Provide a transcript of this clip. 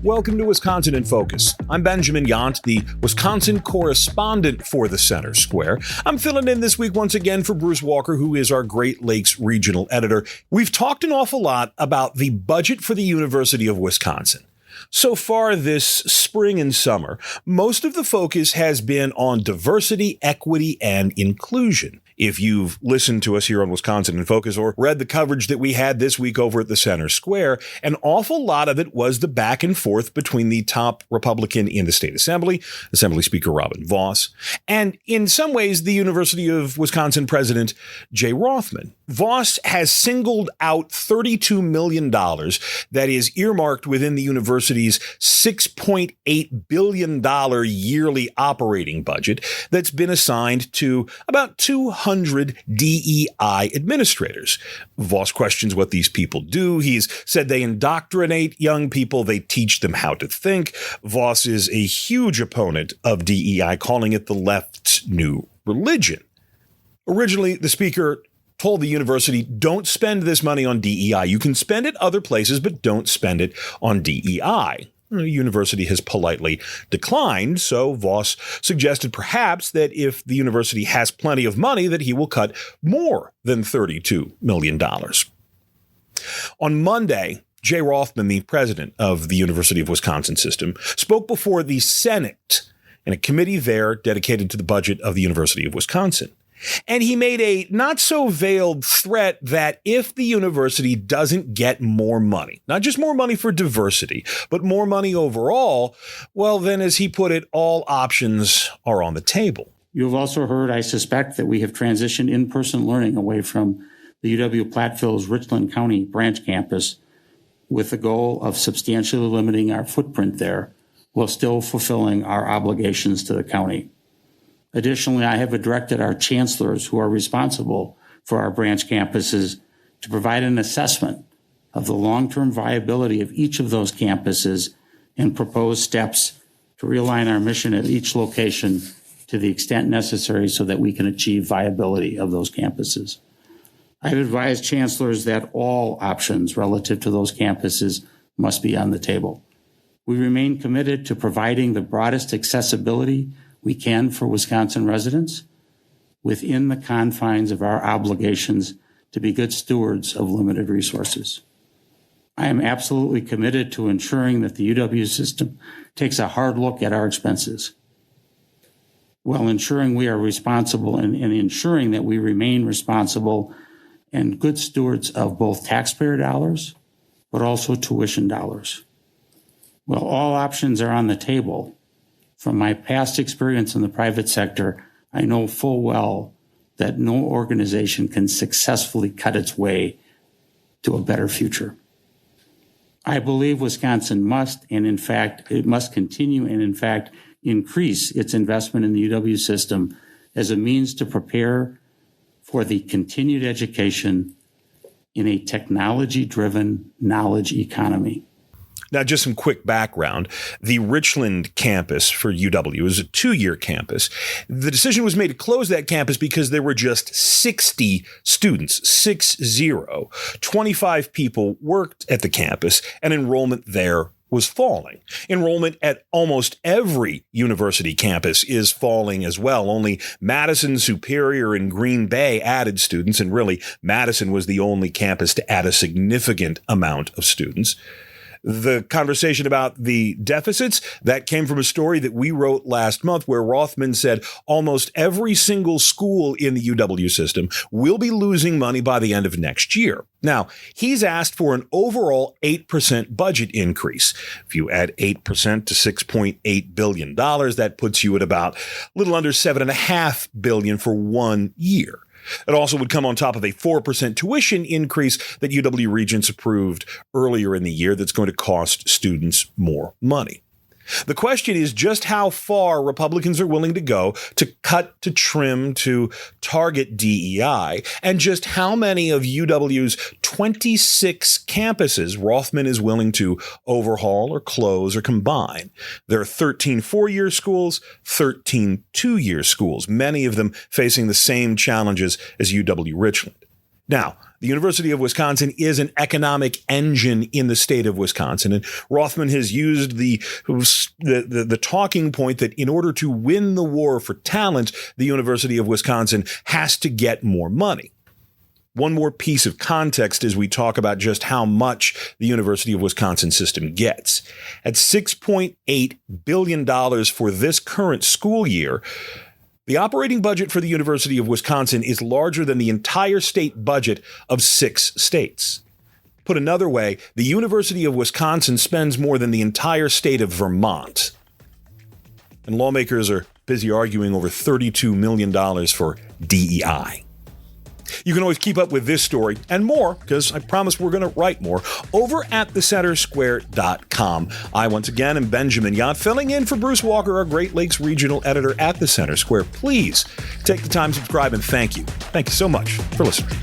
Welcome to Wisconsin in Focus. I'm Benjamin Yount, the Wisconsin correspondent for the Center Square. I'm filling in this week once again for Bruce Walker, who is our Great Lakes regional editor. We've talked an awful lot about the budget for the University of Wisconsin. So far this spring and summer, most of the focus has been on diversity, equity, and inclusion. If you've listened to us here on Wisconsin in Focus or read the coverage that we had this week over at the Center Square, an awful lot of it was the back and forth between the top Republican in the state assembly, Assembly Speaker Robin Vos, and in some ways the University of Wisconsin President Jay Rothman. Vos has singled out $32 million that is earmarked within the university's $6.8 billion yearly operating budget that's been assigned to about 200 DEI administrators. Vos questions what these people do. He's said they indoctrinate young people. They teach them how to think. Vos is a huge opponent of DEI, calling it the left's new religion. Originally, the speaker told the university, don't spend this money on DEI. You can spend it other places, but don't spend it on DEI. The university has politely declined, so Vos suggested perhaps that if the university has plenty of money, that he will cut more than $32 million. On Monday, Jay Rothman, the president of the University of Wisconsin system, spoke before the Senate in a committee there dedicated to the budget of the University of Wisconsin. And he made a not-so-veiled threat that if the university doesn't get more money, not just more money for diversity, but more money overall, well, then, as he put it, all options are on the table. You have also heard, I suspect, that we have transitioned in-person learning away from the UW-Platteville's Richland County branch campus with the goal of substantially limiting our footprint there while still fulfilling our obligations to the county. Additionally, I have directed our chancellors who are responsible for our branch campuses to provide an assessment of the long-term viability of each of those campuses and propose steps to realign our mission at each location to the extent necessary so that we can achieve viability of those campuses. I've advised chancellors that all options relative to those campuses must be on the table. We remain committed to providing the broadest accessibility we can for Wisconsin residents within the confines of our obligations to be good stewards of limited resources. I am absolutely committed to ensuring that the UW system takes a hard look at our expenses while ensuring we are responsible and ensuring that we remain responsible and good stewards of both taxpayer dollars, but also tuition dollars. While all options are on the table, from my past experience in the private sector, I know full well that no organization can successfully cut its way to a better future. I believe Wisconsin must, and in fact, it must continue and in fact, increase its investment in the UW system as a means to prepare for the continued education in a technology-driven knowledge economy. Now, just some quick background. The Richland campus for UW is a 2-year campus. The decision was made to close that campus because there were just 60 students, 60. 25 people worked at the campus, and enrollment there was falling. Enrollment at almost every university campus is falling as well. Only Madison, Superior, and Green Bay added students, and really, Madison was the only campus to add a significant amount of students. The conversation about the deficits, that came from a story that we wrote last month where Rothman said almost every single school in the UW system will be losing money by the end of next year. Now, he's asked for an overall 8% budget increase. If you add 8% to $6.8 billion, that puts you at about a little under $7.5 billion for 1 year. It also would come on top of a 4% tuition increase that UW Regents approved earlier in the year that's going to cost students more money. The question is just how far Republicans are willing to go to cut, to trim, to target DEI, and just how many of UW's 26 campuses Rothman is willing to overhaul or close or combine. There are 13 4-year schools, 13 2-year schools, many of them facing the same challenges as UW Richland. Now, the University of Wisconsin is an economic engine in the state of Wisconsin, and Rothman has used the talking point that in order to win the war for talent, the University of Wisconsin has to get more money. One more piece of context as we talk about just how much the University of Wisconsin system gets. At $6.8 billion for this current school year, the operating budget for the University of Wisconsin is larger than the entire state budget of 6 states. Put another way, the University of Wisconsin spends more than the entire state of Vermont. And lawmakers are busy arguing over $32 million for DEI. You can always keep up with this story and more, because I promise we're going to write more, over at thecentersquare.com. I once again am Benjamin Yount, filling in for Bruce Walker, our Great Lakes regional editor at the Center Square. Please take the time to subscribe, and thank you. Thank you so much for listening.